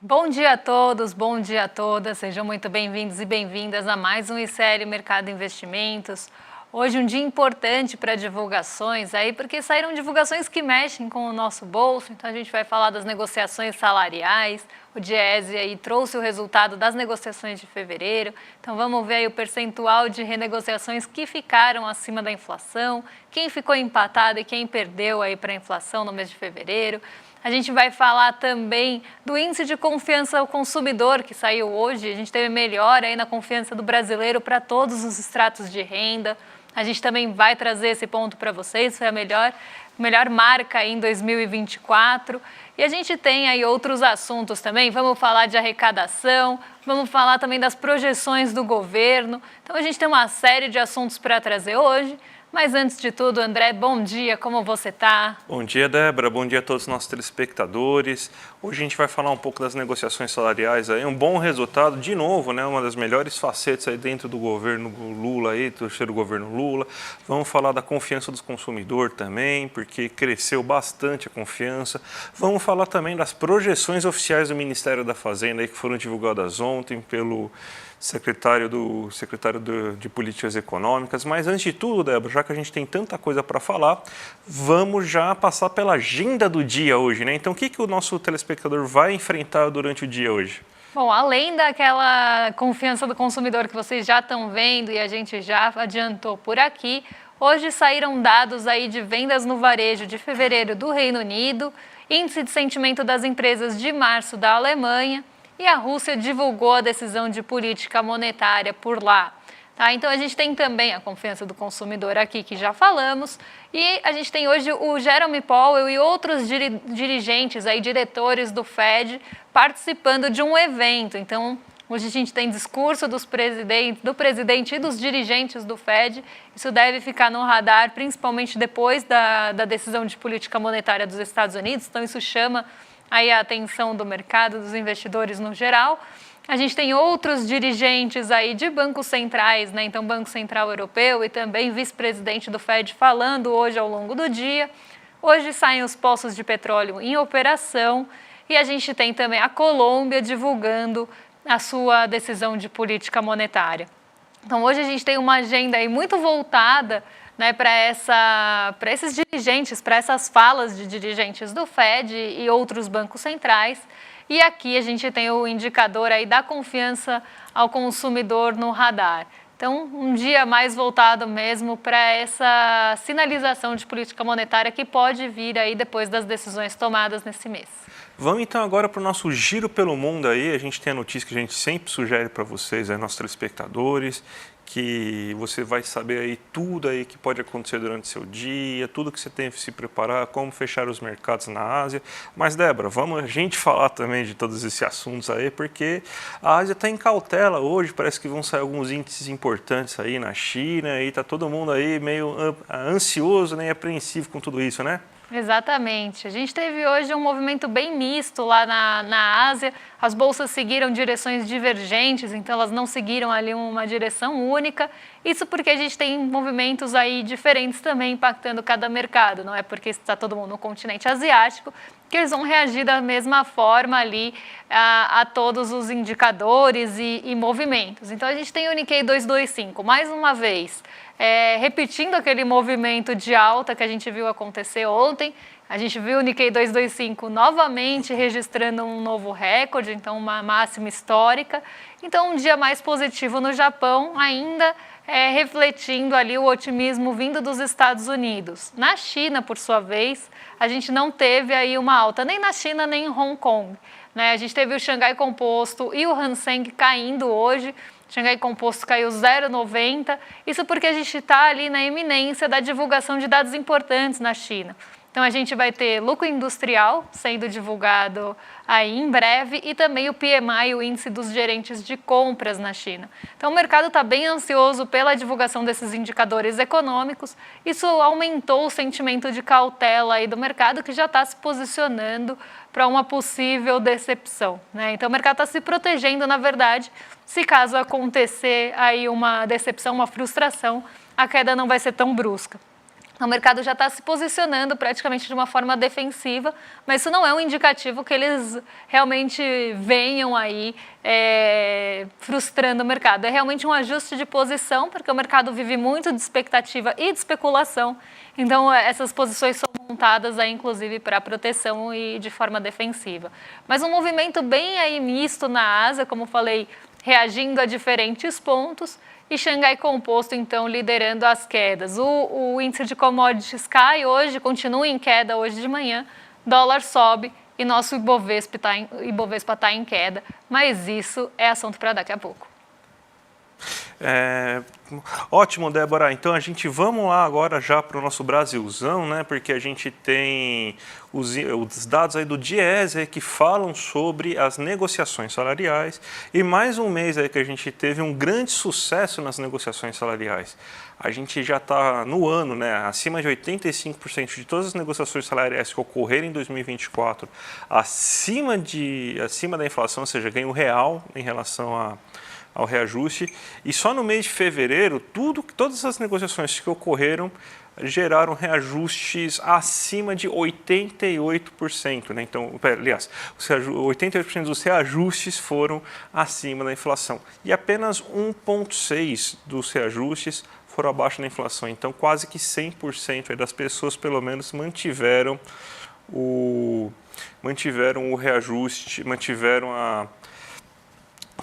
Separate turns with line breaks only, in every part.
Bom dia a todos, bom dia a todas, sejam muito bem-vindos e bem-vindas a mais um ICL Mercado Investimentos. Hoje um dia importante para divulgações aí, porque saíram divulgações que mexem com o nosso bolso, então a gente vai falar das negociações salariais. O Diese aí trouxe o resultado das negociações de fevereiro, então vamos ver aí o percentual de renegociações que ficaram acima da inflação, quem ficou empatado e quem perdeu aí para a inflação no mês de fevereiro. A gente vai falar também do índice de confiança ao consumidor que saiu hoje. A gente teve melhora aí na confiança do brasileiro para todos os estratos de renda. A gente também vai trazer esse ponto para vocês, foi a melhor marca aí em 2024. E a gente tem aí outros assuntos também, vamos falar de arrecadação, vamos falar também das projeções do governo. Então a gente tem uma série de assuntos para trazer hoje. Mas antes de tudo, André, bom dia, como você está?
Bom dia, Débora, bom dia a todos os nossos telespectadores. Hoje a gente vai falar um pouco das negociações salariais aí, um bom resultado, de novo, né, uma das melhores facetas aí dentro do governo Lula aí, do terceiro governo Lula. Vamos falar da confiança do consumidor também, porque cresceu bastante a confiança. Vamos falar também das projeções oficiais do Ministério da Fazenda aí, que foram divulgadas ontem pelo secretário de Políticas Econômicas. Mas antes de tudo, Débora, já que a gente tem tanta coisa para falar, vamos já passar pela agenda do dia hoje, né? Então, o que o nosso telespectador vai enfrentar durante o dia hoje?
Bom, além daquela confiança do consumidor que vocês já estão vendo e a gente já adiantou por aqui, hoje saíram dados aí de vendas no varejo de fevereiro do Reino Unido, índice de sentimento das empresas de março da Alemanha, e a Rússia divulgou a decisão de política monetária por lá. Tá? Então, a gente tem também a confiança do consumidor aqui, que já falamos, e a gente tem hoje o Jerome Powell e outros dirigentes, aí, diretores do Fed, participando de um evento. Então, hoje a gente tem discurso do presidente e dos dirigentes do Fed. Isso deve ficar no radar, principalmente depois da decisão de política monetária dos Estados Unidos. Então, isso chama aí a atenção do mercado, dos investidores no geral. A gente tem outros dirigentes aí de bancos centrais, né? Então, Banco Central Europeu e também vice-presidente do Fed falando hoje ao longo do dia. Hoje saem os poços de petróleo em operação e a gente tem também a Colômbia divulgando a sua decisão de política monetária. Então, hoje a gente tem uma agenda aí muito voltada, né, para esses dirigentes, para essas falas de dirigentes do Fed e outros bancos centrais. E aqui a gente tem o indicador aí da confiança ao consumidor no radar. Então, um dia mais voltado mesmo para essa sinalização de política monetária que pode vir aí depois das decisões tomadas nesse mês.
Vamos então agora para o nosso giro pelo mundo aí. A gente tem a notícia que a gente sempre sugere para vocês, aí, nossos telespectadores, que você vai saber aí tudo aí que pode acontecer durante o seu dia, tudo que você tem que se preparar, como fechar os mercados na Ásia. Mas, Débora, vamos a gente falar também de todos esses assuntos aí, porque a Ásia está em cautela hoje, parece que vão sair alguns índices importantes aí na China e está todo mundo aí meio ansioso, né, e apreensivo com tudo isso, né?
Exatamente. A gente teve hoje um movimento bem misto lá na Ásia. As bolsas seguiram direções divergentes, então elas não seguiram ali uma direção única. Isso porque a gente tem movimentos aí diferentes também impactando cada mercado. Não é porque está todo mundo no continente asiático que eles vão reagir da mesma forma ali a todos os indicadores e movimentos. Então a gente tem o Nikkei 225, mais uma vez, repetindo aquele movimento de alta que a gente viu acontecer ontem. A gente viu o Nikkei 225 novamente registrando um novo recorde, então uma máxima histórica. Então um dia mais positivo no Japão, ainda refletindo ali o otimismo vindo dos Estados Unidos. Na China, por sua vez, a gente não teve aí uma alta, nem na China, nem em Hong Kong, né? A gente teve o Xangai Composto e o Hang Seng caindo hoje. O Xangai Composto caiu 0,90, isso porque a gente está ali na iminência da divulgação de dados importantes na China. Então, a gente vai ter lucro industrial sendo divulgado aí em breve e também o PMI, o índice dos gerentes de compras na China. Então, o mercado está bem ansioso pela divulgação desses indicadores econômicos. Isso aumentou o sentimento de cautela aí do mercado, que já está se posicionando para uma possível decepção, né? Então, o mercado está se protegendo, na verdade, se caso acontecer aí uma decepção, uma frustração, a queda não vai ser tão brusca. O mercado já está se posicionando praticamente de uma forma defensiva, mas isso não é um indicativo que eles realmente venham aí frustrando o mercado. É realmente um ajuste de posição, porque o mercado vive muito de expectativa e de especulação. Então, essas posições são montadas aí, inclusive, para proteção e de forma defensiva. Mas um movimento bem aí misto na Ásia, como falei, reagindo a diferentes pontos. E Xangai Composto, então, liderando as quedas. O índice de commodities cai hoje, continua em queda hoje de manhã, dólar sobe e nosso Ibovespa tá em queda. Mas isso é assunto para daqui a pouco.
Ótimo, Débora. Então a gente vamos lá agora já para o nosso Brasilzão, né? Porque a gente tem os dados aí do Diese que falam sobre as negociações salariais e mais um mês aí que a gente teve um grande sucesso nas negociações salariais. A gente já está no ano, né? Acima de 85% de todas as negociações salariais que ocorreram em 2024, acima da inflação, ou seja, ganho real em relação ao reajuste, e só no mês de fevereiro, todas as negociações que ocorreram geraram reajustes acima de 88%, né? Então, aliás, 88% dos reajustes foram acima da inflação e apenas 1,6% dos reajustes foram abaixo da inflação. Então, quase que 100% das pessoas, pelo menos, mantiveram o reajuste,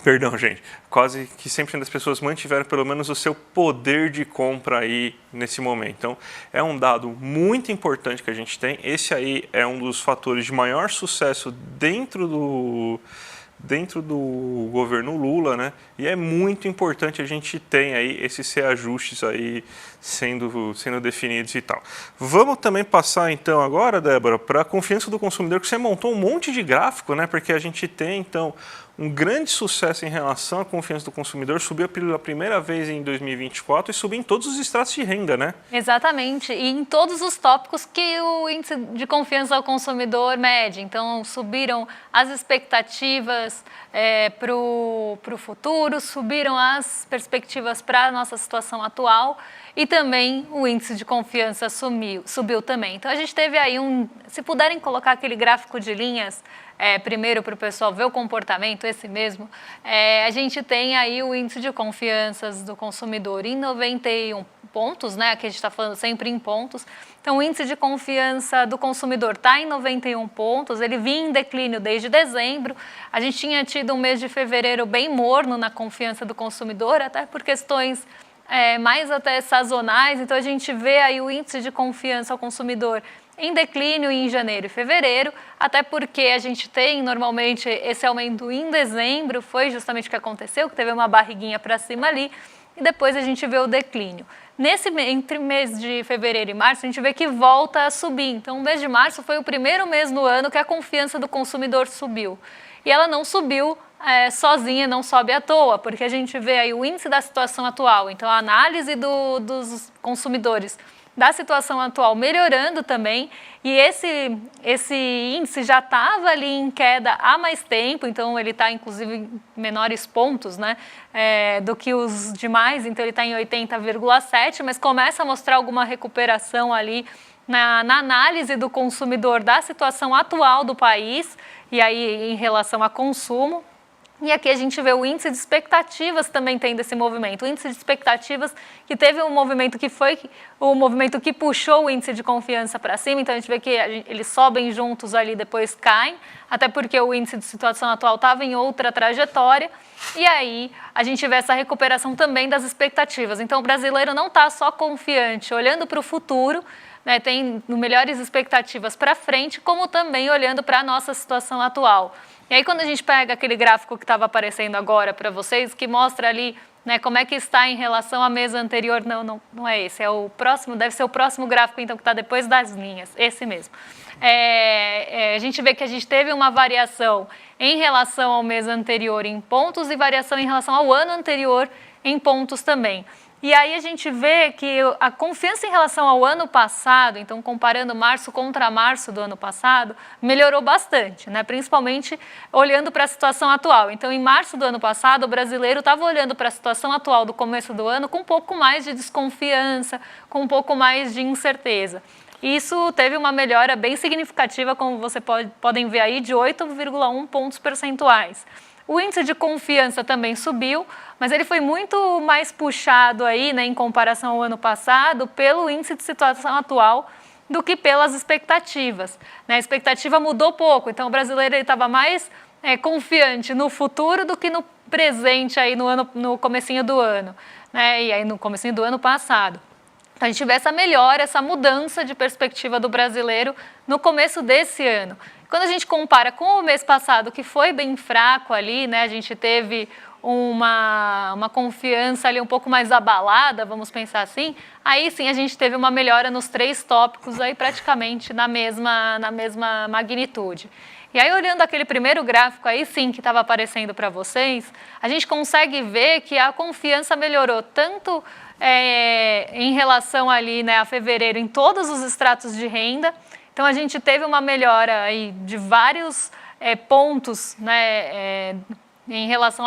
Perdão, gente. Quase que 100% das pessoas mantiveram pelo menos o seu poder de compra aí nesse momento. Então, é um dado muito importante que a gente tem. Esse aí é um dos fatores de maior sucesso dentro do governo Lula, né? E é muito importante a gente ter aí esses reajustes aí sendo definidos e tal. Vamos também passar então agora, Débora, para a confiança do consumidor, que você montou um monte de gráfico, né? Porque a gente tem então um grande sucesso em relação à confiança do consumidor, subiu pela primeira vez em 2024 e subiu em todos os estratos de renda, né?
Exatamente, e em todos os tópicos que o índice de confiança ao consumidor mede. Então, subiram as expectativas para o futuro, subiram as perspectivas para a nossa situação atual e também o índice de confiança subiu também. Então, a gente teve aí se puderem colocar aquele gráfico de linhas, primeiro para o pessoal ver o comportamento, esse mesmo, a gente tem aí o índice de confianças do consumidor em 91 pontos, né? Aqui a gente está falando sempre em pontos. Então, o índice de confiança do consumidor está em 91 pontos, ele vinha em declínio desde dezembro. A gente tinha tido um mês de fevereiro bem morno na confiança do consumidor, até por questões mais até sazonais. Então, a gente vê aí o índice de confiança ao consumidor em declínio em janeiro e fevereiro, até porque a gente tem normalmente esse aumento em dezembro, foi justamente o que aconteceu, que teve uma barriguinha para cima ali, e depois a gente vê o declínio. Entre mês de fevereiro e março, a gente vê que volta a subir. Então, o mês de março foi o primeiro mês no ano que a confiança do consumidor subiu. E ela não subiu sozinha, não sobe à toa, porque a gente vê aí o índice da situação atual, então a análise dos consumidores da situação atual melhorando também, e esse índice já estava ali em queda há mais tempo, então ele está inclusive em menores pontos, né, do que os demais, então ele está em 80,7, mas começa a mostrar alguma recuperação ali na análise do consumidor da situação atual do país, e aí em relação a consumo. E aqui a gente vê o índice de expectativas também tendo esse movimento. O índice de expectativas que teve um movimento que foi o movimento que puxou o índice de confiança para cima. Então a gente vê que eles sobem juntos ali, depois caem, até porque o índice de situação atual estava em outra trajetória. E aí a gente vê essa recuperação também das expectativas. Então o brasileiro não está só confiante, olhando para o futuro, né, tem melhores expectativas para frente, como também olhando para a nossa situação atual. E aí, quando a gente pega aquele gráfico que estava aparecendo agora para vocês, que mostra ali, né, como é que está em relação à mesa anterior, não é esse, é o próximo, deve ser o próximo gráfico, então, que está depois das linhas, esse mesmo. A gente vê que a gente teve uma variação em relação ao mês anterior em pontos e variação em relação ao ano anterior em pontos também. E aí a gente vê que a confiança em relação ao ano passado, então comparando março contra março do ano passado, melhorou bastante, né? Principalmente olhando para a situação atual. Então, em março do ano passado, o brasileiro estava olhando para a situação atual do começo do ano com um pouco mais de desconfiança, com um pouco mais de incerteza. Isso teve uma melhora bem significativa, como vocês podem ver aí, de 8,1 pontos percentuais. O índice de confiança também subiu, mas ele foi muito mais puxado aí, né, em comparação ao ano passado, pelo índice de situação atual do que pelas expectativas, né? A expectativa mudou pouco, então o brasileiro estava mais confiante no futuro do que no presente aí no comecinho do ano, né? E aí no comecinho do ano passado. Então, a gente vê essa melhora, essa mudança de perspectiva do brasileiro no começo desse ano. Quando a gente compara com o mês passado, que foi bem fraco ali, né? A gente teve uma confiança ali um pouco mais abalada, vamos pensar assim, aí sim a gente teve uma melhora nos 3 tópicos aí praticamente na mesma magnitude. E aí, olhando aquele primeiro gráfico aí sim que estava aparecendo para vocês, a gente consegue ver que a confiança melhorou tanto em relação ali, né, a fevereiro em todos os estratos de renda. Então, a gente teve uma melhora aí de vários pontos, né, em relação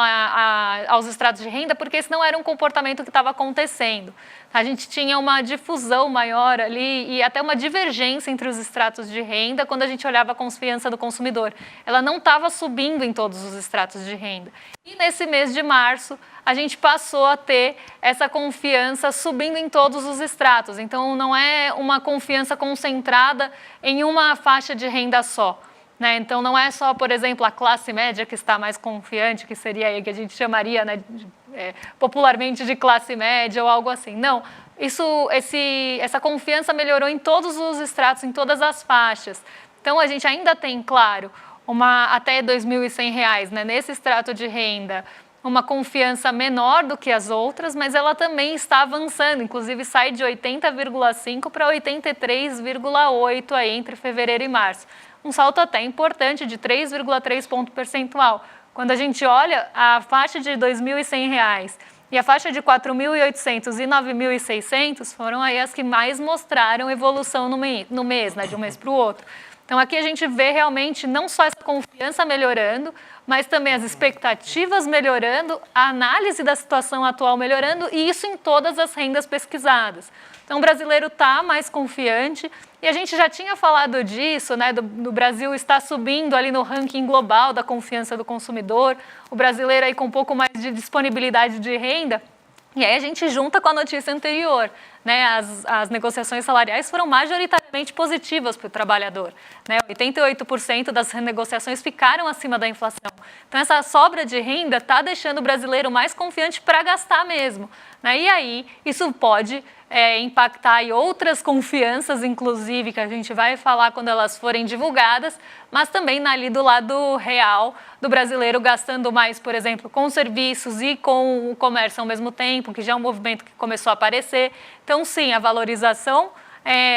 aos estratos de renda, porque esse não era um comportamento que estava acontecendo. A gente tinha uma difusão maior ali e até uma divergência entre os estratos de renda quando a gente olhava a confiança do consumidor. Ela não estava subindo em todos os estratos de renda. E nesse mês de março, a gente passou a ter essa confiança subindo em todos os estratos. Então, não é uma confiança concentrada em uma faixa de renda só. Né? Então, não é só, por exemplo, a classe média que está mais confiante, que seria aí que a gente chamaria, né, popularmente de classe média ou algo assim. Não, essa confiança melhorou em todos os estratos, em todas as faixas. Então, a gente ainda tem, claro, até R$ 2.100, né, nesse extrato de renda, uma confiança menor do que as outras, mas ela também está avançando, inclusive sai de 80,5 para 83,8 aí entre fevereiro e março. Um salto até importante de 3,3 ponto percentual. Quando a gente olha a faixa de R$ 2.100 e a faixa de 4.800 e 9.600 foram aí as que mais mostraram evolução no mês, né, de um mês para o outro. Então, aqui a gente vê realmente não só essa confiança melhorando, mas também as expectativas melhorando, a análise da situação atual melhorando, e isso em todas as rendas pesquisadas. Então, o brasileiro está mais confiante, e a gente já tinha falado disso, né, do Brasil está subindo ali no ranking global da confiança do consumidor, o brasileiro aí com um pouco mais de disponibilidade de renda. E aí a gente junta com a notícia anterior, né? As negociações salariais foram majoritariamente positivas para o trabalhador, né? 88% das renegociações ficaram acima da inflação. Então, essa sobra de renda está deixando o brasileiro mais confiante para gastar mesmo, né? E aí, isso pode impactar em outras confianças, inclusive, que a gente vai falar quando elas forem divulgadas, mas também ali do lado real do brasileiro gastando mais, por exemplo, com serviços e com o comércio ao mesmo tempo, que já é um movimento que começou a aparecer. Então, sim, a valorização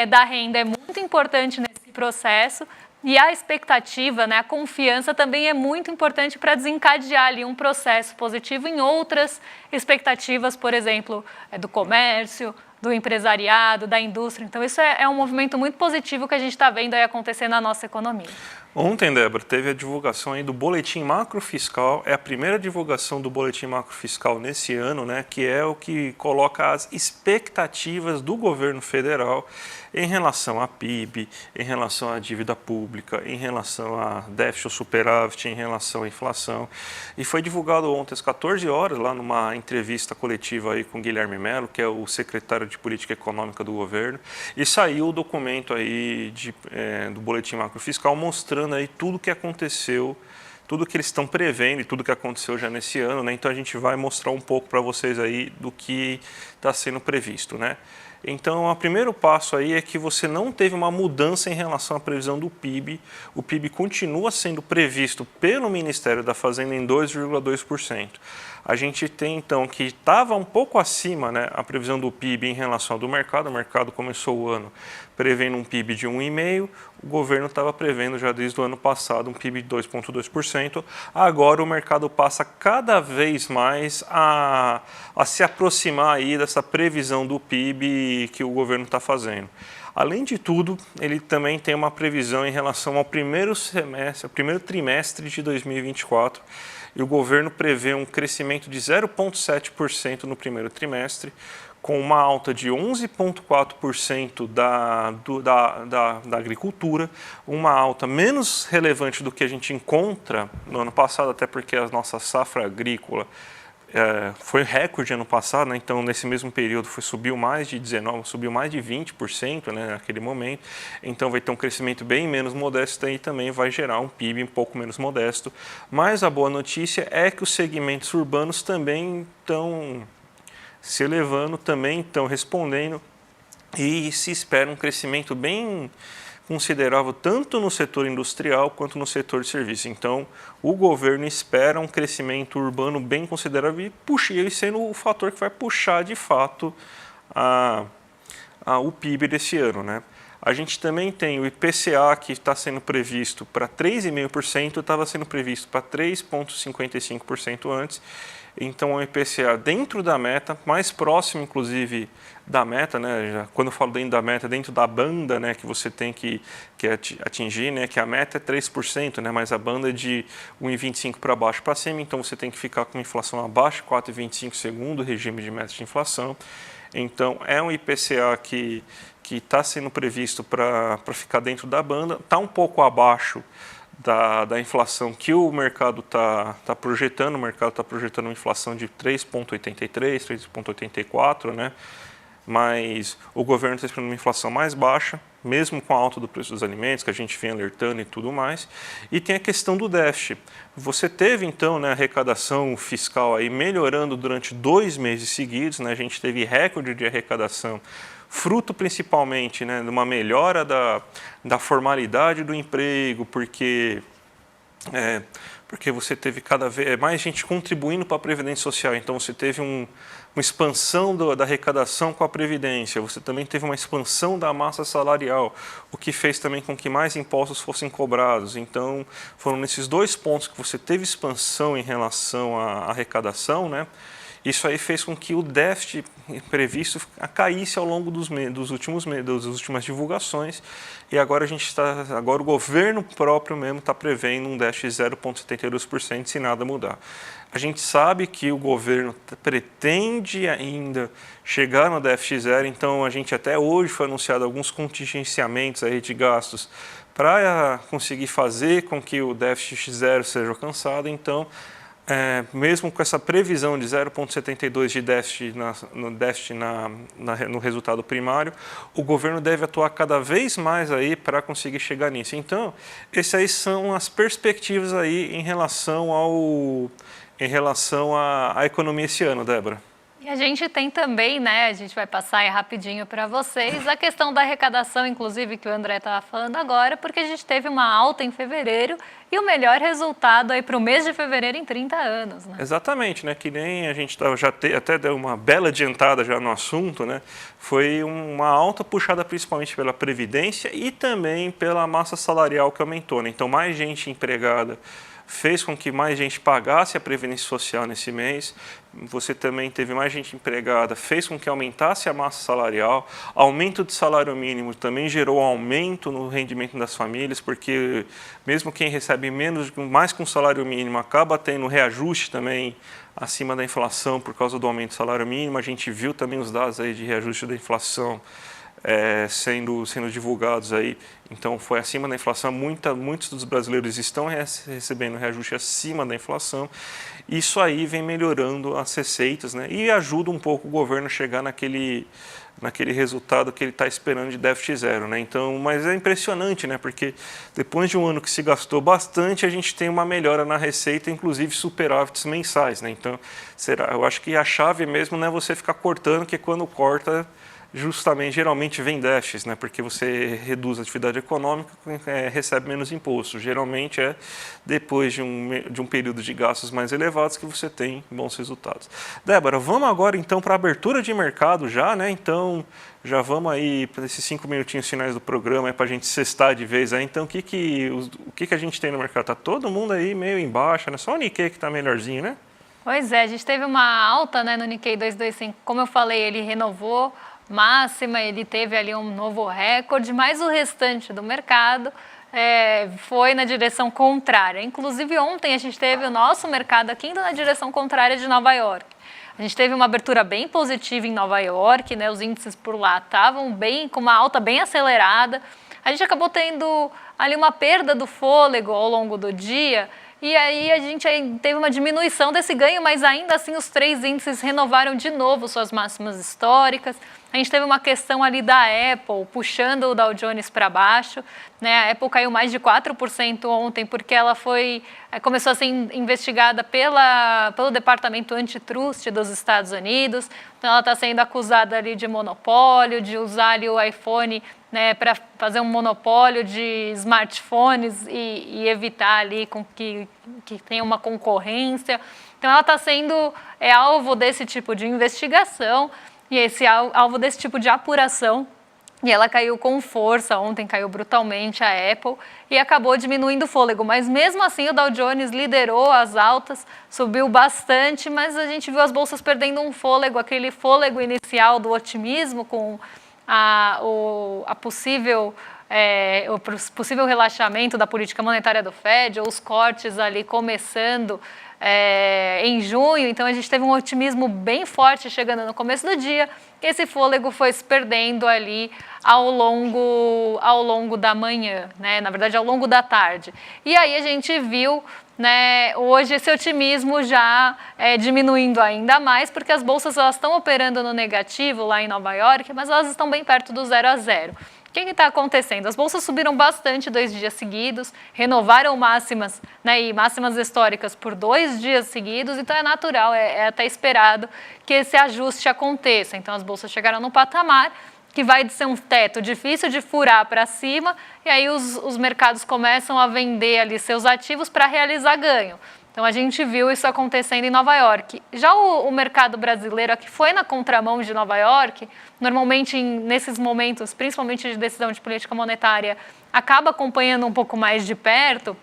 da renda é muito importante nesse processo, e a expectativa, né, a confiança também é muito importante para desencadear ali um processo positivo em outras expectativas, por exemplo, do comércio, do empresariado, da indústria. Então, isso é um movimento muito positivo que a gente está vendo aí acontecer na nossa economia.
Ontem, Débora, teve a divulgação aí do Boletim Macrofiscal. É a primeira divulgação do Boletim Macrofiscal nesse ano, né, que é o que coloca as expectativas do governo federal em relação à PIB, em relação à dívida pública, em relação a déficit ou superávit, em relação à inflação. E foi divulgado ontem às 14 horas, lá numa entrevista coletiva aí com Guilherme Mello, que é o secretário de Política Econômica do governo, e saiu o documento aí do Boletim Macrofiscal mostrando aí tudo o que aconteceu, tudo que eles estão prevendo e tudo que aconteceu já nesse ano, né? Então a gente vai mostrar um pouco para vocês aí do que está sendo previsto, né? Então, o primeiro passo aí é que você não teve uma mudança em relação à previsão do PIB. O PIB continua sendo previsto pelo Ministério da Fazenda em 2,2%. A gente tem, então, que estava um pouco acima, né, a previsão do PIB em relação ao do mercado. O mercado começou o ano prevendo um PIB de 1,5%. O governo estava prevendo já desde o ano passado um PIB de 2,2%. Agora o mercado passa cada vez mais a se aproximar aí dessa previsão do PIB que o governo está fazendo. Além de tudo, ele também tem uma previsão em relação ao primeiro trimestre de 2024, e o governo prevê um crescimento de 0,7% no primeiro trimestre, com uma alta de 11,4% da agricultura, uma alta menos relevante do que a gente encontra no ano passado, até porque a nossa safra agrícola foi recorde ano passado, né? Então nesse mesmo período subiu mais de 20%, né, naquele momento. Então vai ter um crescimento bem menos modesto e também vai gerar um PIB um pouco menos modesto. Mas a boa notícia é que os segmentos urbanos também estão se elevando, também estão respondendo, e se espera um crescimento bem considerável tanto no setor industrial quanto no setor de serviços. Então, o governo espera um crescimento urbano bem considerável e sendo o fator que vai puxar de fato o PIB desse ano, né? A gente também tem o IPCA, que está sendo previsto para 3,5%, estava sendo previsto para 3,55% antes. Então, o IPCA dentro da meta, mais próximo, inclusive, da meta, né? Quando eu falo dentro da meta, dentro da banda, né, que você tem que atingir, né, que a meta é 3%, né, mas a banda é de 1,25 para baixo para cima, então você tem que ficar com inflação abaixo de 4,25 segundo o regime de meta de inflação. Então, é um IPCA que está sendo previsto para ficar dentro da banda, está um pouco abaixo da inflação que o mercado está projetando. O mercado está projetando uma inflação de 3,83, 3,84, né? Mas o governo está esperando uma inflação mais baixa, mesmo com a alta do preço dos alimentos, que a gente vem alertando e tudo mais. E tem a questão do déficit. Você teve, então, né, a arrecadação fiscal aí melhorando durante 2 meses seguidos, né? A gente teve recorde de arrecadação, fruto principalmente, né, de uma melhora da formalidade do emprego, porque você teve cada vez mais gente contribuindo para a Previdência Social. Então, você teve uma expansão da arrecadação com a Previdência, você também teve uma expansão da massa salarial, o que fez também com que mais impostos fossem cobrados. Então, foram nesses 2 pontos que você teve expansão em relação à arrecadação, né? Isso aí fez com que o déficit previsto caísse ao longo das últimas divulgações, e agora agora o governo próprio mesmo está prevendo um déficit de 0,72% se nada mudar. A gente sabe que o governo pretende ainda chegar no déficit zero, então a gente até hoje foi anunciado alguns contingenciamentos aí de gastos para conseguir fazer com que o déficit zero seja alcançado. Então, mesmo com essa previsão de 0,72 de déficit no resultado primário, o governo deve atuar cada vez mais aí para conseguir chegar nisso. Então, essas aí são as perspectivas aí em relação à economia esse ano, Débora.
E a gente tem também, né, a gente vai passar aí rapidinho para vocês, a questão da arrecadação, inclusive, que o André estava falando agora, porque a gente teve uma alta em fevereiro e o melhor resultado aí para o mês de fevereiro em 30 anos, né?
Exatamente, né, que nem a gente até deu uma bela adiantada já no assunto, né, foi uma alta puxada principalmente pela Previdência e também pela massa salarial que aumentou, né? Então, mais gente empregada fez com que mais gente pagasse a Previdência Social nesse mês. Você também teve mais gente empregada, fez com que aumentasse a massa salarial. Aumento de salário mínimo também gerou aumento no rendimento das famílias, porque mesmo quem recebe mais com salário mínimo, acaba tendo reajuste também acima da inflação por causa do aumento do salário mínimo. A gente viu também os dados aí de reajuste da inflação sendo divulgados aí, então foi acima da inflação. Muitos dos brasileiros estão recebendo reajuste acima da inflação. Isso aí vem melhorando as receitas, né, e ajuda um pouco o governo a chegar naquele resultado que ele está esperando de déficit zero, né? Então, mas é impressionante, né, porque depois de um ano que se gastou bastante, a gente tem uma melhora na receita, inclusive superávites mensais, né? Então, eu acho que a chave mesmo não é você ficar cortando, que quando corta justamente, geralmente vem déficits, né? Porque você reduz a atividade econômica, recebe menos imposto. Geralmente é depois de um período de gastos mais elevados que você tem bons resultados. Débora, vamos agora então para a abertura de mercado já, né? Então, já vamos aí para esses 5 minutinhos finais do programa para a gente cestar de vez aí. Então, o que a gente tem no mercado? Tá todo mundo aí meio em baixa, né? Só o Nikkei que está melhorzinho, né?
Pois é, a gente teve uma alta, né, no Nikkei 225. Como eu falei, ele renovou máxima, ele teve ali um novo recorde, mas o restante do mercado foi na direção contrária. Inclusive, ontem a gente teve o nosso mercado aqui indo na direção contrária de Nova York. A gente teve uma abertura bem positiva em Nova York, né? Os índices por lá estavam com uma alta bem acelerada. A gente acabou tendo ali uma perda do fôlego ao longo do dia, e aí a gente teve uma diminuição desse ganho, mas ainda assim os 3 índices renovaram de novo suas máximas históricas. A gente teve uma questão ali da Apple puxando o Dow Jones para baixo, né? A Apple caiu mais de 4% ontem porque ela começou a ser investigada pelo Departamento Antitrust dos Estados Unidos. Então ela está sendo acusada ali de monopólio, de usar ali o iPhone, né, para fazer um monopólio de smartphones e evitar ali que tenha uma concorrência. Então ela está sendo alvo desse tipo de investigação e alvo desse tipo de apuração. E ela caiu com força, ontem caiu brutalmente a Apple e acabou diminuindo o fôlego. Mas mesmo assim o Dow Jones liderou as altas, subiu bastante, mas a gente viu as bolsas perdendo um fôlego, aquele fôlego inicial do otimismo com o possível relaxamento da política monetária do Fed, ou os cortes ali começando em junho. Então a gente teve um otimismo bem forte chegando no começo do dia, e esse fôlego foi se perdendo ali ao longo da manhã, né? Na verdade ao longo da tarde. E aí a gente viu, né, hoje esse otimismo já diminuindo ainda mais, porque as bolsas estão operando no negativo lá em Nova York, mas elas estão bem perto do 0 a 0. O que está acontecendo? As bolsas subiram bastante 2 dias seguidos, renovaram máximas, né, e máximas históricas por 2 dias seguidos, então é natural, é até esperado que esse ajuste aconteça. Então as bolsas chegaram num patamar que vai ser um teto difícil de furar para cima, e aí os mercados começam a vender ali seus ativos para realizar ganho. Então a gente viu isso acontecendo em Nova York. Já o mercado brasileiro, que foi na contramão de Nova York, normalmente nesses momentos, principalmente de decisão de política monetária, acaba acompanhando um pouco mais de perto.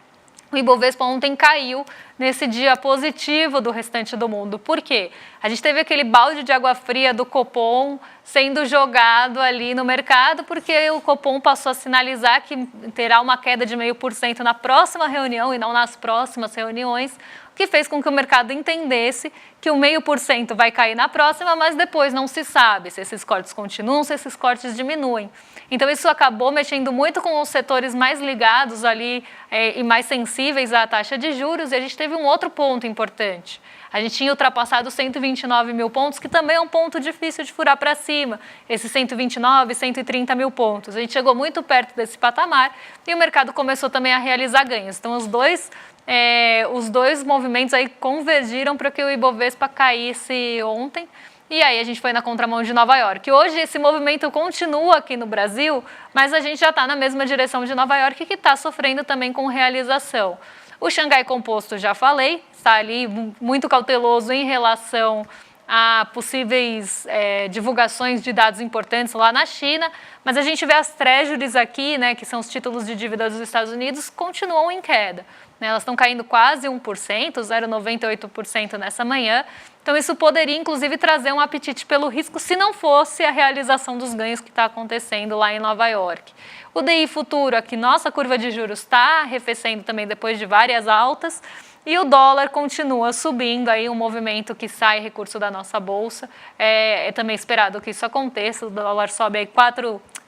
O Ibovespa ontem caiu nesse dia positivo do restante do mundo. Por quê? A gente teve aquele balde de água fria do Copom sendo jogado ali no mercado, porque o Copom passou a sinalizar que terá uma queda de 0,5% na próxima reunião e não nas próximas reuniões, o que fez com que o mercado entendesse que o 0,5% vai cair na próxima, mas depois não se sabe se esses cortes continuam, se esses cortes diminuem. Então isso acabou mexendo muito com os setores mais ligados ali e mais sensíveis à taxa de juros, e a gente teve um outro ponto importante. A gente tinha ultrapassado 129 mil pontos, que também é um ponto difícil de furar para cima, esses 129, 130 mil pontos. A gente chegou muito perto desse patamar e o mercado começou também a realizar ganhos. Então os dois movimentos aí convergiram para que o Ibovespa caísse ontem. E aí a gente foi na contramão de Nova York. Hoje esse movimento continua aqui no Brasil, mas a gente já está na mesma direção de Nova York, que está sofrendo também com realização. O Xangai Composto, já falei, está ali muito cauteloso em relação a possíveis divulgações de dados importantes lá na China, mas a gente vê as treasuries aqui, né, que são os títulos de dívida dos Estados Unidos, continuam em queda. Elas estão caindo quase 1%, 0,98% nessa manhã. Então isso poderia, inclusive, trazer um apetite pelo risco se não fosse a realização dos ganhos que está acontecendo lá em Nova York. O DI futuro, aqui, nossa curva de juros está arrefecendo também depois de várias altas. E o dólar continua subindo, aí um movimento que sai recurso da nossa bolsa. É também esperado que isso aconteça. O dólar sobe aí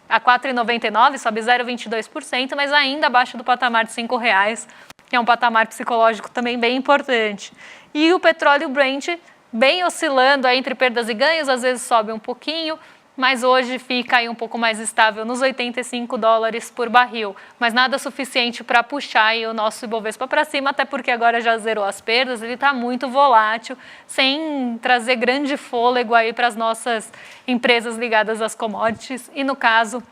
a 4,99, sobe 0,22%, mas ainda abaixo do patamar de R$5, que é um patamar psicológico também bem importante. E o petróleo Brent bem oscilando aí entre perdas e ganhos, às vezes sobe um pouquinho, mas hoje fica aí um pouco mais estável nos 85 dólares por barril, mas nada suficiente para puxar aí o nosso Ibovespa para cima, até porque agora já zerou as perdas, ele está muito volátil, sem trazer grande fôlego aí para as nossas empresas ligadas às commodities e, no caso,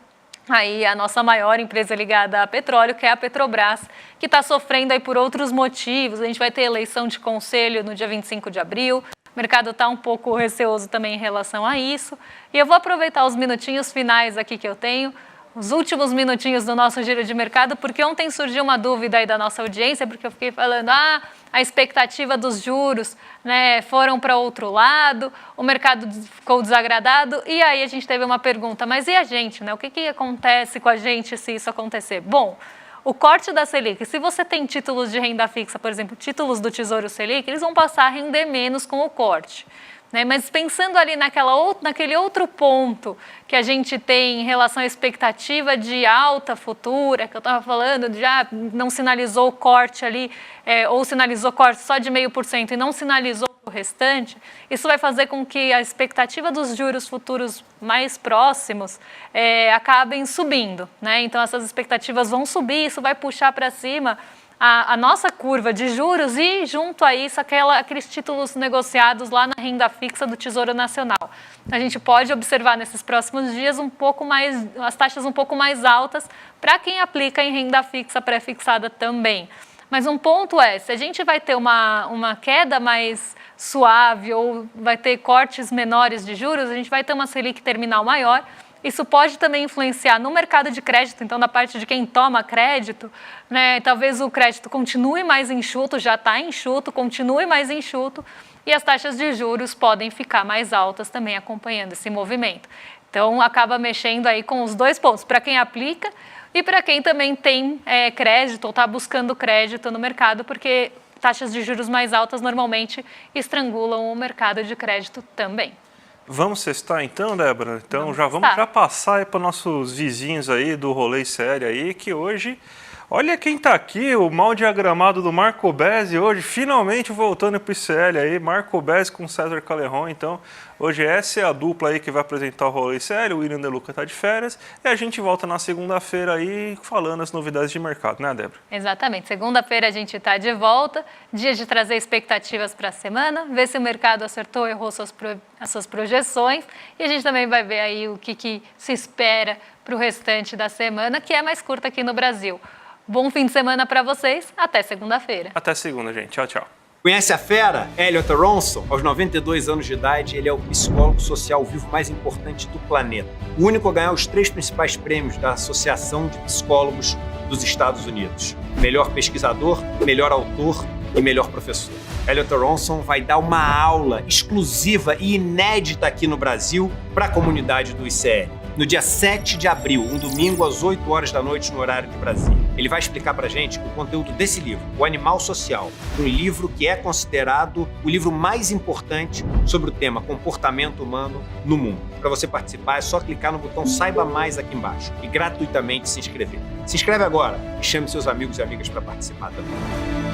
aí a nossa maior empresa ligada a petróleo, que é a Petrobras, que está sofrendo aí por outros motivos. A gente vai ter eleição de conselho no dia 25 de abril, o mercado está um pouco receoso também em relação a isso. E eu vou aproveitar os minutinhos finais aqui que eu tenho, os últimos minutinhos do nosso giro de mercado, porque ontem surgiu uma dúvida aí da nossa audiência, porque eu fiquei falando, a expectativa dos juros, né, foram para outro lado, o mercado ficou desagradado, e aí a gente teve uma pergunta, mas e a gente, né? O que acontece com a gente se isso acontecer? Bom, o corte da Selic, se você tem títulos de renda fixa, por exemplo, títulos do Tesouro Selic, eles vão passar a render menos com o corte. Né? Mas pensando ali naquele outro ponto que a gente tem em relação à expectativa de alta futura, que eu estava falando, já não sinalizou o corte ali, ou sinalizou corte só de 0,5% e não sinalizou o restante, isso vai fazer com que a expectativa dos juros futuros mais próximos acabem subindo. Né? Então, essas expectativas vão subir, isso vai puxar para cima a nossa curva de juros e, junto a isso, aqueles títulos negociados lá na renda fixa do Tesouro Nacional. A gente pode observar nesses próximos dias as taxas um pouco mais altas para quem aplica em renda fixa pré-fixada também. Mas um ponto se a gente vai ter uma queda mais suave ou vai ter cortes menores de juros, a gente vai ter uma Selic terminal maior. Isso pode também influenciar no mercado de crédito, então, da parte de quem toma crédito, né, talvez o crédito continue mais enxuto, já está enxuto, continue mais enxuto, e as taxas de juros podem ficar mais altas também acompanhando esse movimento. Então, acaba mexendo aí com os dois pontos, para quem aplica e para quem também tem crédito ou está buscando crédito no mercado, porque taxas de juros mais altas normalmente estrangulam o mercado de crédito também.
Vamos sextar então, Débora? Então vamos passar para nossos vizinhos aí do Rolê Sério aí, que hoje, olha quem está aqui, o mal diagramado do Marco Bezzi hoje, finalmente voltando para o ICL aí, Marco Bezzi com César Calerron. Então, hoje essa é a dupla aí que vai apresentar o Rolê Sério, o William De Luca está de férias, e a gente volta na segunda-feira aí falando as novidades de mercado, né, Débora?
Exatamente, segunda-feira a gente está de volta, dia de trazer expectativas para a semana, ver se o mercado acertou ou errou as suas projeções, e a gente também vai ver aí o que se espera para o restante da semana, que é mais curta aqui no Brasil. Bom fim de semana para vocês, até segunda-feira.
Até segunda, gente. Tchau, tchau.
Conhece a fera? Elliot Aronson? Aos 92 anos de idade, ele é o psicólogo social vivo mais importante do planeta. O único a ganhar os 3 principais prêmios da Associação de Psicólogos dos Estados Unidos. Melhor pesquisador, melhor autor e melhor professor. Elliot Aronson vai dar uma aula exclusiva e inédita aqui no Brasil para a comunidade do ICL. No dia 7 de abril, um domingo às 8 horas da noite no horário de Brasília. Ele vai explicar pra gente o conteúdo desse livro, O Animal Social, um livro que é considerado o livro mais importante sobre o tema comportamento humano no mundo. Para você participar é só clicar no botão Saiba Mais aqui embaixo e gratuitamente se inscrever. Se inscreve agora e chame seus amigos e amigas para participar também.